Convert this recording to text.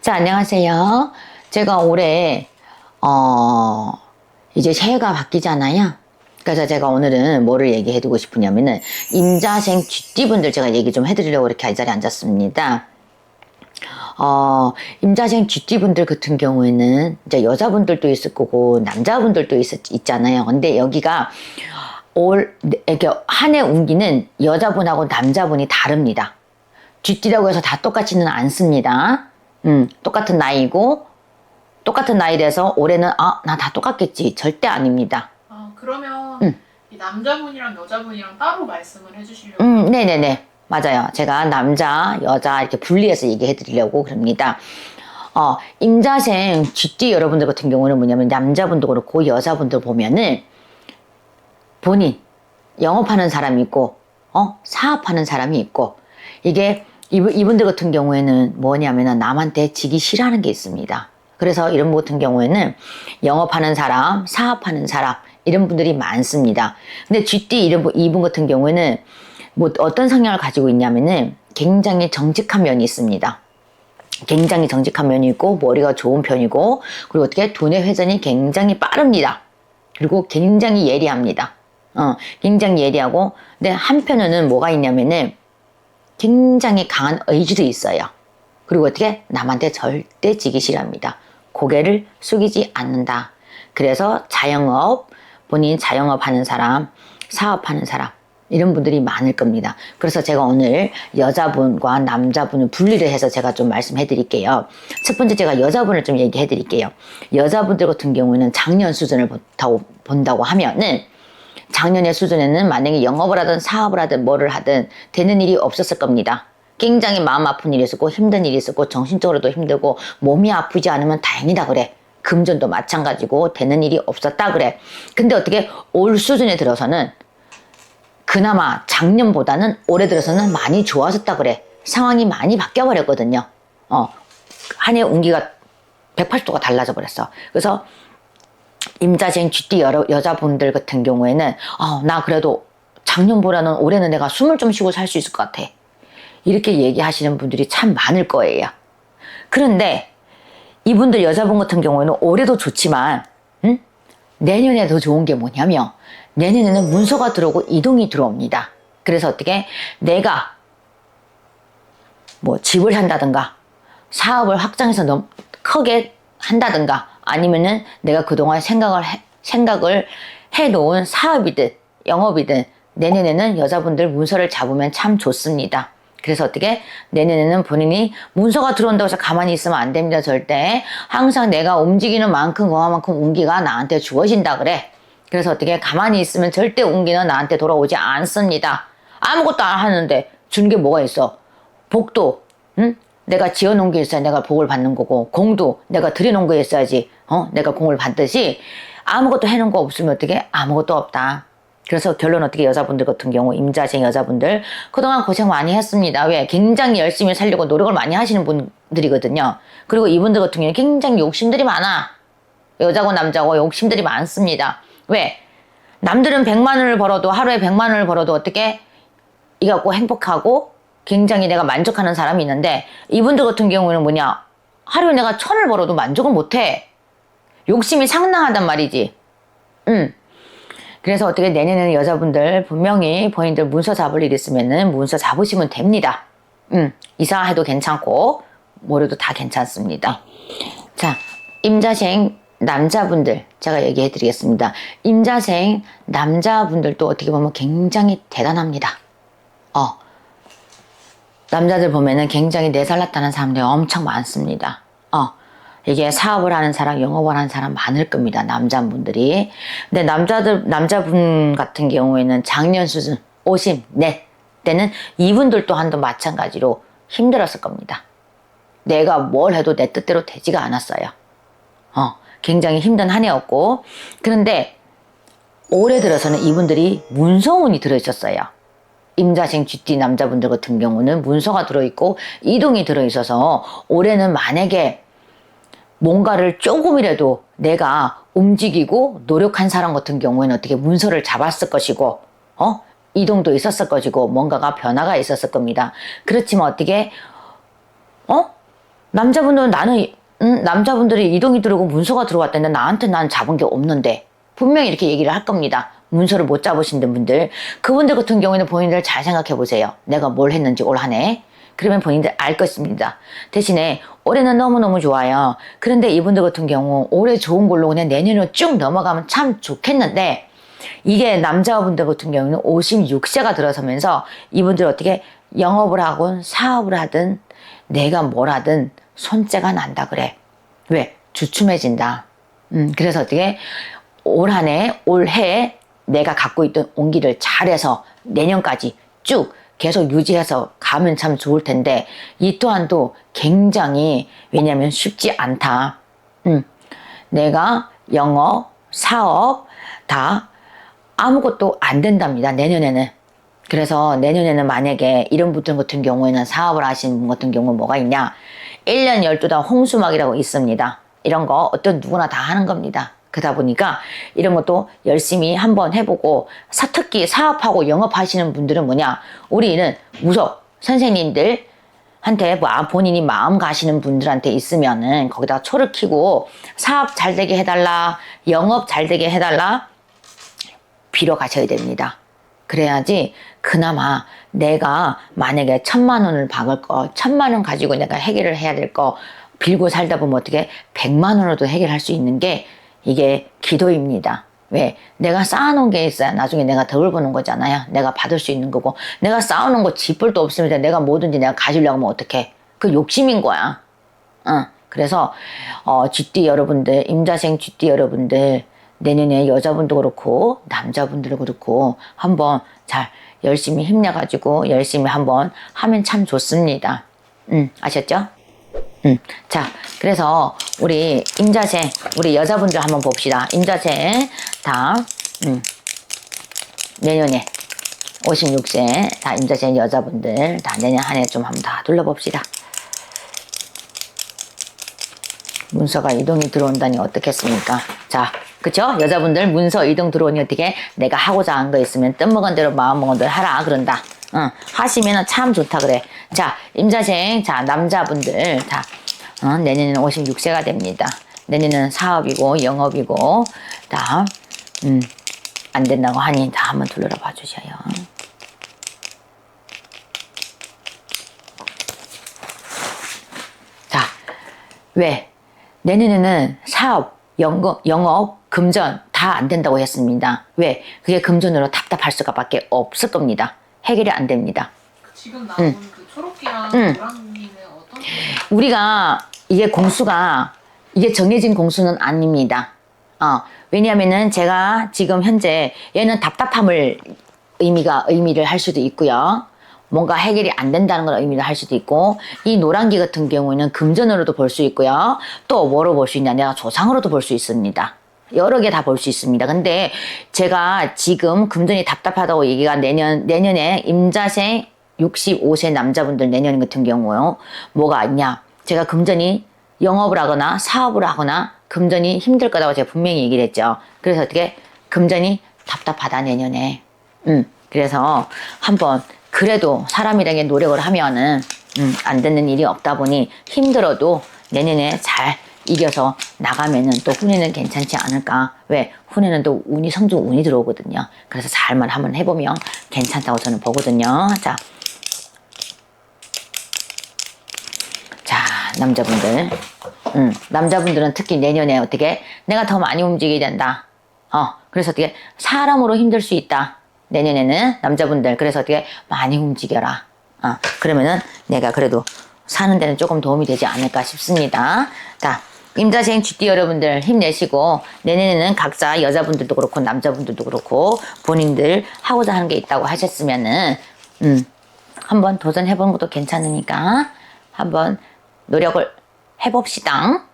자, 안녕하세요. 제가 올해, 이제 새해가 바뀌잖아요. 그래서 제가 오늘은 뭐를 얘기해두고 싶으냐면은, 임자생 쥐띠분들 제가 얘기 좀 해드리려고 이렇게 이 자리에 앉았습니다. 임자생 쥐띠분들 같은 경우에는, 이제 여자분들도 있을 거고, 남자분들도 있잖아요. 근데 여기가, 이렇게 한 해 운기는 여자분하고 남자분이 다릅니다. 쥐띠라고 해서 다 똑같지는 않습니다. 똑같은 나이고, 똑같은 나이 돼서 올해는, 나 다 똑같겠지. 절대 아닙니다. 그러면 이 남자분이랑 여자분이랑 따로 말씀을 해주시려고. 네네네. 맞아요. 제가 남자, 여자 이렇게 분리해서 얘기해 드리려고 그럽니다. 임자생 쥐띠 여러분들 같은 경우는 뭐냐면 남자분도 그렇고 여자분들 보면은 본인 영업하는 사람이 있고, 사업하는 사람이 있고, 이게 이분들 같은 경우에는 뭐냐면은 남한테 지기 싫어하는 게 있습니다. 그래서 이런 분 같은 경우에는 영업하는 사람, 사업하는 사람, 이런 분들이 많습니다. 근데 쥐띠 이분 같은 경우에는 뭐 어떤 성향을 가지고 있냐면은 굉장히 정직한 면이 있습니다. 굉장히 정직한 면이 있고, 머리가 좋은 편이고, 그리고 어떻게 두뇌 회전이 굉장히 빠릅니다. 그리고 굉장히 예리합니다. 굉장히 예리하고, 근데 한편에는 뭐가 있냐면은 굉장히 강한 의지도 있어요. 그리고 어떻게 남한테 절대 지기 싫어합니다. 고개를 숙이지 않는다. 그래서 자영업, 본인 자영업 하는 사람, 사업하는 사람, 이런 분들이 많을 겁니다. 그래서 제가 오늘 여자분과 남자분을 분리를 해서 제가 좀 말씀해 드릴게요. 첫 번째 제가 여자분을 좀 얘기해 드릴게요. 여자분들 같은 경우에는 작년 수준을 본다고 하면은 작년의 수준에는 만약에 영업을 하든 사업을 하든 뭐를 하든 되는 일이 없었을 겁니다. 굉장히 마음 아픈 일이 있었고 힘든 일이 있었고 정신적으로도 힘들고 몸이 아프지 않으면 다행이다 그래. 금전도 마찬가지고 되는 일이 없었다 그래. 근데 어떻게 올 수준에 들어서는 그나마 작년보다는 올해 들어서는 많이 좋아졌다 그래. 상황이 많이 바뀌어 버렸거든요. 한 해 운기가 180도가 달라져 버렸어. 그래서 임자생 쥐띠 여자분들 같은 경우에는 나 그래도 작년보다는 올해는 내가 숨을 좀 쉬고 살 수 있을 것 같아. 이렇게 얘기하시는 분들이 참 많을 거예요. 그런데 이분들 여자분 같은 경우에는 올해도 좋지만 내년에 더 좋은 게 뭐냐면 내년에는 문서가 들어오고 이동이 들어옵니다. 그래서 어떻게 내가 뭐 집을 산다든가 사업을 확장해서 너무 크게 한다든가 아니면은 내가 그동안 생각을 해놓은 사업이든 영업이든 내년에는 여자분들 문서를 잡으면 참 좋습니다. 그래서 어떻게 내년에는 본인이 문서가 들어온다고 해서 가만히 있으면 안 됩니다. 절대 항상 내가 움직이는 만큼 그만큼 운기가 나한테 주어진다 그래. 그래서 어떻게 가만히 있으면 절대 운기는 나한테 돌아오지 않습니다. 아무것도 안 하는데 준 게 뭐가 있어. 복도 내가 지어놓은 게 있어야 내가 복을 받는 거고, 공도 내가 들여놓은 게 있어야지 내가 공을 받듯이 아무것도 해놓은 거 없으면 어떻게 아무것도 없다. 그래서 결론 어떻게 여자분들 같은 경우 임자생 여자분들 그동안 고생 많이 했습니다. 왜? 굉장히 열심히 살려고 노력을 많이 하시는 분들이거든요. 그리고 이분들 같은 경우는 굉장히 욕심들이 많아. 여자고 남자고 욕심들이 많습니다. 왜? 남들은 100만 원을 벌어도 하루에 100만 원을 벌어도 어떻게 이갖고 행복하고 굉장히 내가 만족하는 사람이 있는데 이분들 같은 경우는 뭐냐? 하루에 내가 1000을 벌어도 만족을 못해. 욕심이 상당하단 말이지. 그래서 어떻게 내년에는 여자분들 분명히 본인들 문서 잡을 일 있으면은 문서 잡으시면 됩니다. 이사해도 괜찮고 뭐래도 다 괜찮습니다. 자, 임자생 남자분들 제가 얘기해 드리겠습니다. 임자생 남자분들도 어떻게 보면 굉장히 대단합니다. 남자들 보면은 굉장히 내살났다는 사람들이 엄청 많습니다. 이게 사업을 하는 사람, 영업을 하는 사람 많을 겁니다. 남자분들이. 근데 남자분 같은 경우에는 작년 수준, 50, 넷 때는 이분들 또한도 마찬가지로 힘들었을 겁니다. 내가 뭘 해도 내 뜻대로 되지가 않았어요. 굉장히 힘든 한 해였고. 그런데 올해 들어서는 이분들이 문서운이 들어있었어요. 임자생 쥐띠 남자분들 같은 경우는 문서가 들어있고 이동이 들어있어서 올해는 만약에 뭔가를 조금이라도 내가 움직이고 노력한 사람 같은 경우에는 어떻게 문서를 잡았을 것이고 이동도 있었을 것이고 뭔가가 변화가 있었을 겁니다. 그렇지만 어떻게 남자분들은 남자분들이 이동이 들어오고 문서가 들어왔다는데 나한테 난 잡은 게 없는데 분명히 이렇게 얘기를 할 겁니다. 문서를 못 잡으신 분들, 그분들 같은 경우에는 본인들 잘 생각해 보세요. 내가 뭘 했는지 올 한 해. 그러면 본인들 알 것입니다. 대신에 올해는 너무너무 좋아요. 그런데 이분들 같은 경우 올해 좋은 걸로 그냥 내년으로 쭉 넘어가면 참 좋겠는데, 이게 남자분들 같은 경우는 56세가 들어서면서 이분들 어떻게 영업을 하건 사업을 하든 내가 뭘 하든 손재가 난다 그래. 왜? 주춤해진다. 그래서 어떻게 올 한 해, 올해 내가 갖고 있던 온기를 잘해서 내년까지 쭉 계속 유지해서 가면 참 좋을 텐데, 이 또한도 굉장히, 왜냐면 쉽지 않다. 내가 영업, 사업 다 아무것도 안 된답니다, 내년에는. 그래서 내년에는 만약에 이런 분들 같은 경우에는 사업을 하시는 분 같은 경우는 뭐가 있냐? 1년 12달 홍수막이라고 있습니다. 이런 거 어떤 누구나 다 하는 겁니다. 그러다 보니까 이런 것도 열심히 한번 해보고, 특히 사업하고 영업하시는 분들은 뭐냐? 우리는 무속 선생님들한테 본인이 마음 가시는 분들한테 있으면은 거기다가 초를 켜고 사업 잘 되게 해달라, 영업 잘 되게 해달라 빌어 가셔야 됩니다. 그래야지 그나마 내가 만약에 1,000만 원을 박을 거, 1,000만 원 가지고 내가 해결을 해야 될 거 빌고 살다 보면 어떻게 100만 원으로도 해결할 수 있는 게 이게 기도입니다. 왜? 내가 쌓아놓은 게 있어야 나중에 내가 덕을 보는 거잖아요. 내가 받을 수 있는 거고, 내가 쌓아놓은 거 쥐뿔도 없으면 내가 뭐든지 내가 가지려고 하면 어떡해. 그 욕심인 거야. 그래서 쥐띠 여러분들, 임자생 쥐띠 여러분들, 내년에 여자분도 그렇고 남자분들도 그렇고 한번 잘 열심히 힘내가지고 열심히 한번 하면 참 좋습니다. 아셨죠? 자, 그래서 우리 임자생, 우리 여자분들 한번 봅시다. 임자생 다 내년에 56세 다 임자생 여자분들 다 내년 한 해 좀 한번 다 둘러봅시다. 문서가 이동이 들어온다니 어떻겠습니까? 자, 그쵸? 여자분들 문서 이동 들어오니 어떻게 내가 하고자 한 거 있으면 뜻먹은 대로 마음먹은 대로 하라 그런다. 하시면은 참 좋다 그래. 자, 임자생, 자, 남자분들 다 내년에는 56세가 됩니다. 내년에는 사업이고 영업이고 다 안 된다고 하니 다 한번 둘러라 봐주셔요. 자, 왜? 내년에는 사업, 영업, 금전 다 안 된다고 했습니다. 왜? 그게 금전으로 답답할 수가 밖에 없을 겁니다. 해결이 안 됩니다. 지금 나온 그 초록기랑 노란기는 어떤? 우리가 이게 공수가 이게 정해진 공수는 아닙니다. 왜냐하면은 제가 지금 현재 얘는 답답함을 의미를 할 수도 있고요. 뭔가 해결이 안 된다는 걸 의미를 할 수도 있고, 이 노란기 같은 경우에는 금전으로도 볼 수 있고요. 또 뭐로 볼 수 있냐? 내가 조상으로도 볼 수 있습니다. 여러 개 다 볼 수 있습니다. 근데 제가 지금 금전이 답답하다고 얘기가 내년에 임자생 65세 남자분들 내년 같은 경우요. 뭐가 있냐? 제가 금전이 영업을 하거나 사업을 하거나 금전이 힘들 거라고 제가 분명히 얘기를 했죠. 그래서 어떻게 금전이 답답하다 내년에. 그래서 한번 그래도 사람이라는 게 노력을 하면은 안 되는 일이 없다 보니 힘들어도 내년에 잘 이겨서 나가면은 또 후년은 괜찮지 않을까. 왜? 후년은 또 운이 성중 운이 들어오거든요. 그래서 잘만 한번 해보면 괜찮다고 저는 보거든요. 자, 남자분들. 남자분들은 특히 내년에 어떻게 내가 더 많이 움직여야 된다. 그래서 어떻게 사람으로 힘들 수 있다. 내년에는 남자분들 그래서 어떻게 많이 움직여라. 그러면은 내가 그래도 사는 데는 조금 도움이 되지 않을까 싶습니다. 자, 임자생 쥐띠 여러분들 힘내시고 내년에는 각자 여자분들도 그렇고 남자분들도 그렇고 본인들 하고자 하는 게 있다고 하셨으면은 한번 도전해보는 것도 괜찮으니까 한번 노력을 해봅시다.